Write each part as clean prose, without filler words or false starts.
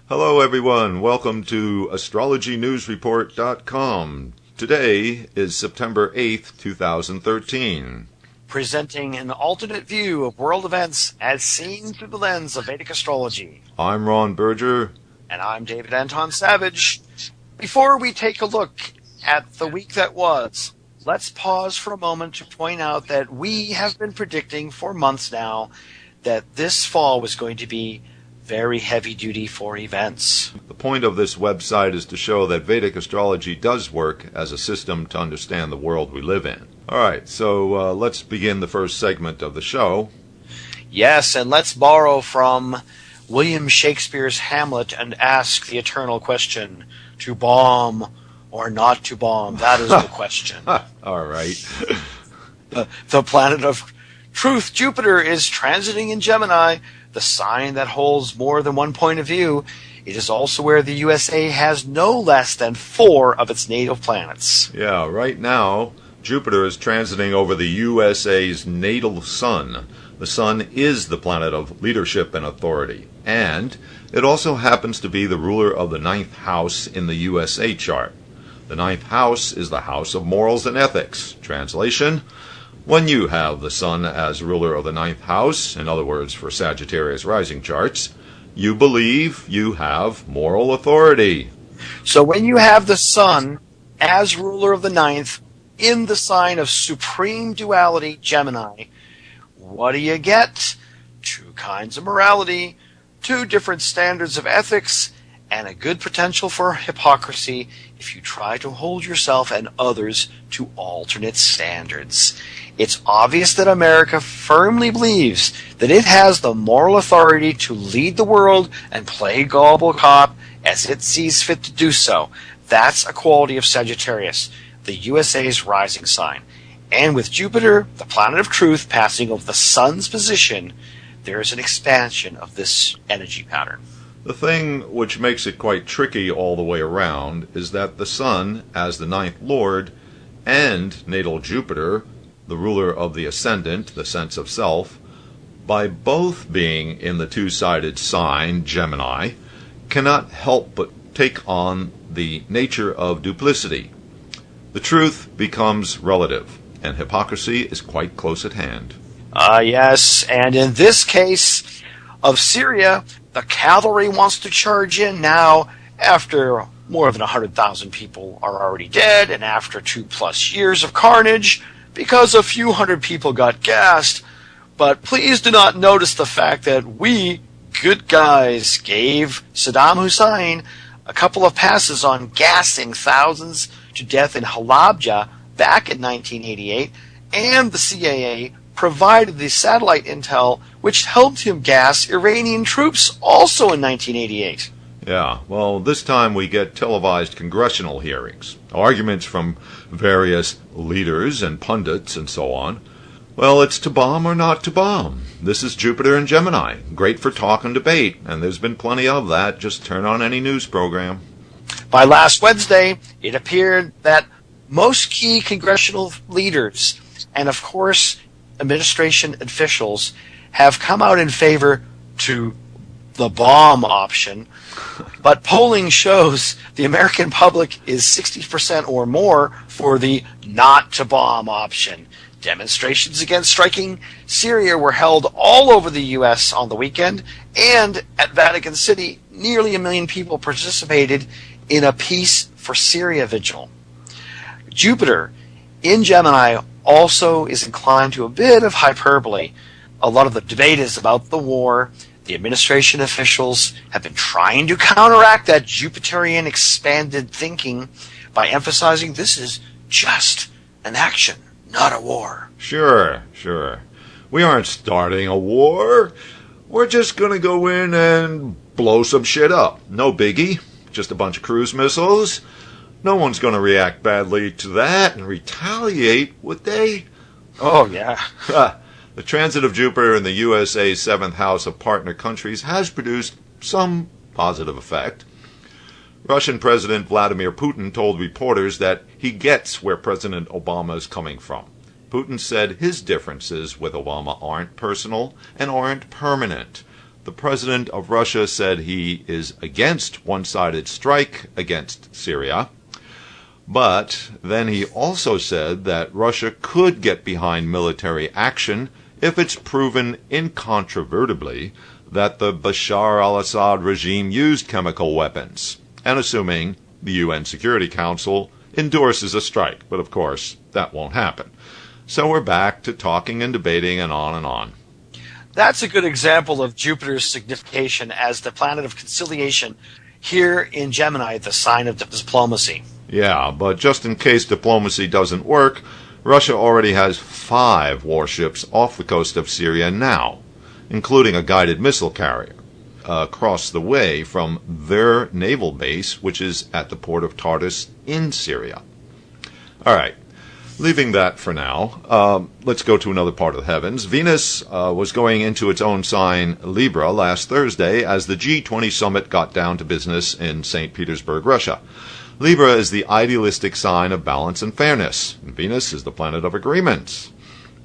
Hello everyone, welcome to astrologynewsreport.com. Today is September 8th, 2013. Presenting an alternate view of world events as seen through the lens of Vedic astrology. I'm Ron Berger. And I'm David Anton Savage. Before we take a look at the week that was, let's pause for a moment to point out that we have been predicting for months now that this fall was going to be very heavy duty for events. The point of this website is to show that Vedic astrology does work as a system to understand the world we live in. Alright, so let's begin the first segment of the show. Yes, and let's borrow from William Shakespeare's Hamlet and ask the eternal question, to bomb or not to bomb? That is the question. Alright. The planet of truth, Jupiter, is transiting in Gemini, the sign that holds more than one point of view. It is also where the USA has no less than 4 of its natal planets. Yeah, right now, Jupiter is transiting over the USA's natal sun. The sun is the planet of leadership and authority, and it also happens to be the ruler of the 9th house in the USA chart. The 9th house is the house of morals and ethics. Translation: when you have the sun as ruler of the 9th house, in other words, for Sagittarius rising charts, you believe you have moral authority. So when you have the sun as ruler of the 9th in the sign of supreme duality, Gemini, what do you get? 2 kinds of morality, 2 different standards of ethics, and a good potential for hypocrisy if you try to hold yourself and others to alternate standards. It's obvious that America firmly believes that it has the moral authority to lead the world and play gullible cop as it sees fit to do so. That's a quality of Sagittarius, the USA's rising sign. And with Jupiter, the planet of truth, passing over the sun's position, there is an expansion of this energy pattern. The thing which makes it quite tricky all the way around is that the sun, as the 9th lord, and natal Jupiter, the ruler of the ascendant, the sense of self, by both being in the 2-sided sign, Gemini, cannot help but take on the nature of duplicity. The truth becomes relative, and hypocrisy is quite close at hand. Yes, and in this case of Syria, the cavalry wants to charge in now after more than 100,000 people are already dead, and after 2+ years of carnage, because a few hundred people got gassed. But please do not notice the fact that we, good guys, gave Saddam Hussein a couple of passes on gassing thousands to death in Halabja back in 1988, and the CIA provided the satellite intel which helped him gas Iranian troops also in 1988. Yeah, well, this time we get televised congressional hearings, arguments from various leaders and pundits and so on. Well, it's to bomb or not to bomb. This is Jupiter and Gemini. Great for talk and debate, and there's been plenty of that. Just turn on any news program. By last Wednesday, it appeared that most key congressional leaders and, of course, administration officials have come out in favor to the bomb option, but polling shows the American public is 60% or more for the not to bomb option. Demonstrations against striking Syria were held all over the U.S. on the weekend, and at Vatican City, nearly 1 million people participated in a Peace for Syria vigil. Jupiter in Gemini also is inclined to a bit of hyperbole. A lot of the debate is about the war. The administration officials have been trying to counteract that Jupiterian expanded thinking by emphasizing this is just an action, not a war. Sure. We aren't starting a war. We're just going to go in and blow some shit up. No biggie. Just a bunch of cruise missiles. No one's going to react badly to that and retaliate, would they? Oh, yeah. The transit of Jupiter in the USA's 7th house of partner countries has produced some positive effect. Russian President Vladimir Putin told reporters that he gets where President Obama is coming from. Putin said his differences with Obama aren't personal and aren't permanent. the president of Russia said he is against one-sided strike against Syria. But then he also said that Russia could get behind military action if it's proven incontrovertibly that the Bashar al-Assad regime used chemical weapons, and assuming the UN Security Council endorses a strike. But of course, that won't happen. So we're back to talking and debating and on and on. That's a good example of Jupiter's signification as the planet of conciliation here in Gemini, the sign of diplomacy. Yeah, but just in case diplomacy doesn't work, Russia already has 5 warships off the coast of Syria now, including a guided missile carrier, across the way from their naval base, which is at the port of Tartus in Syria. All right, leaving that for now, let's go to another part of the heavens. Venus was going into its own sign, Libra, last Thursday as the G20 summit got down to business in St. Petersburg, Russia. Libra is the idealistic sign of balance and fairness. Venus is the planet of agreements.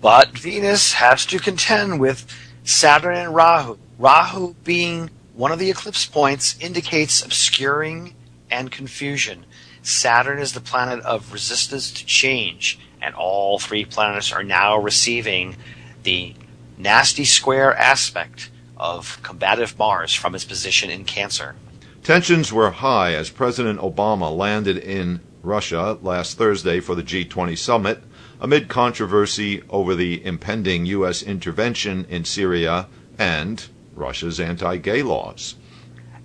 But Venus has to contend with Saturn and Rahu. Rahu, being one of the eclipse points, indicates obscuring and confusion. Saturn is the planet of resistance to change, and all 3 planets are now receiving the nasty square aspect of combative Mars from its position in Cancer. Tensions were high as President Obama landed in Russia last Thursday for the G20 summit, amid controversy over the impending U.S. intervention in Syria and Russia's anti-gay laws.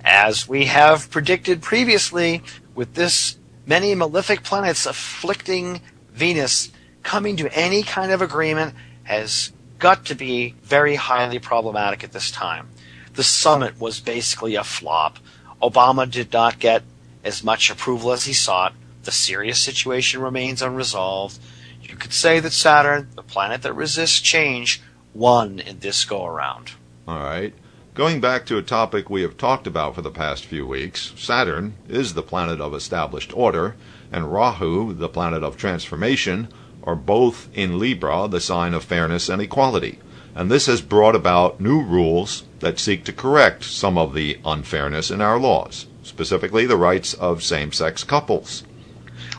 As we have predicted previously, with this many malefic planets afflicting Venus, coming to any kind of agreement has got to be very highly problematic at this time. The summit was basically a flop. Obama did not get as much approval as he sought. The Syria situation remains unresolved. You could say that Saturn, the planet that resists change, won in this go-around. All right. Going back to a topic we have talked about for the past few weeks, Saturn is the planet of established order, and Rahu, the planet of transformation, are both in Libra, the sign of fairness and equality. And this has brought about new rules that seek to correct some of the unfairness in our laws, specifically the rights of same-sex couples.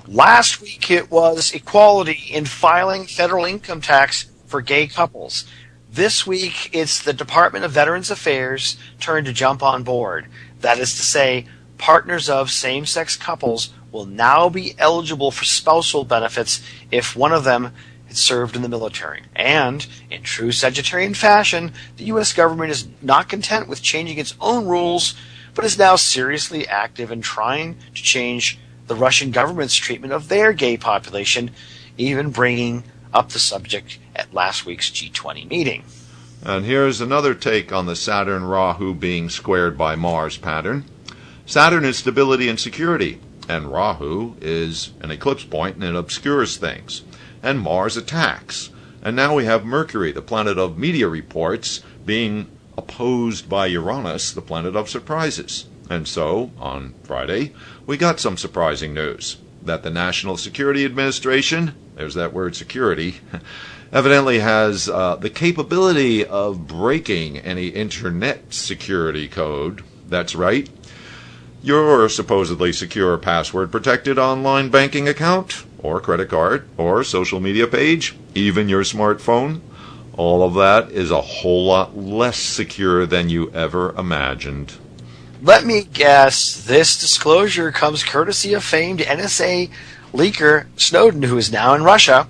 Last week it was equality in filing federal income tax for gay couples. This week it's the Department of Veterans Affairs' turn to jump on board. That is to say, partners of same-sex couples will now be eligible for spousal benefits if one of them had served in the military. And, in true Sagittarian fashion, the U.S. government is not content with changing its own rules, but is now seriously active in trying to change the Russian government's treatment of their gay population, even bringing up the subject at last week's G20 meeting. And here's another take on the Saturn-Rahu being squared by Mars pattern. Saturn is stability and security, and Rahu is an eclipse point and it obscures things. And Mars attacks. And now we have Mercury, the planet of media reports, being opposed by Uranus, the planet of surprises. And so, on Friday, we got some surprising news that the National Security Administration, there's that word security, evidently has the capability of breaking any internet security code. That's right. Your supposedly secure password-protected online banking account, or credit card, or social media page, even your smartphone, all of that is a whole lot less secure than you ever imagined. Let me guess, this disclosure comes courtesy of famed NSA leaker Snowden, who is now in Russia,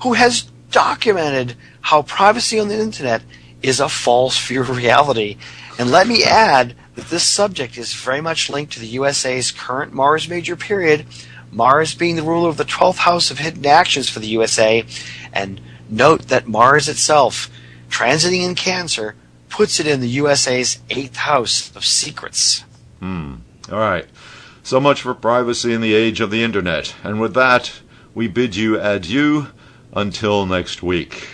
who has documented how privacy on the internet is a false view of reality. And let me add that this subject is very much linked to the USA's current Mars major period, Mars being the ruler of the 12th house of hidden actions for the USA. And note that Mars itself, transiting in Cancer, puts it in the USA's 8th house of secrets. All right. So much for privacy in the age of the internet. And with that, we bid you adieu until next week.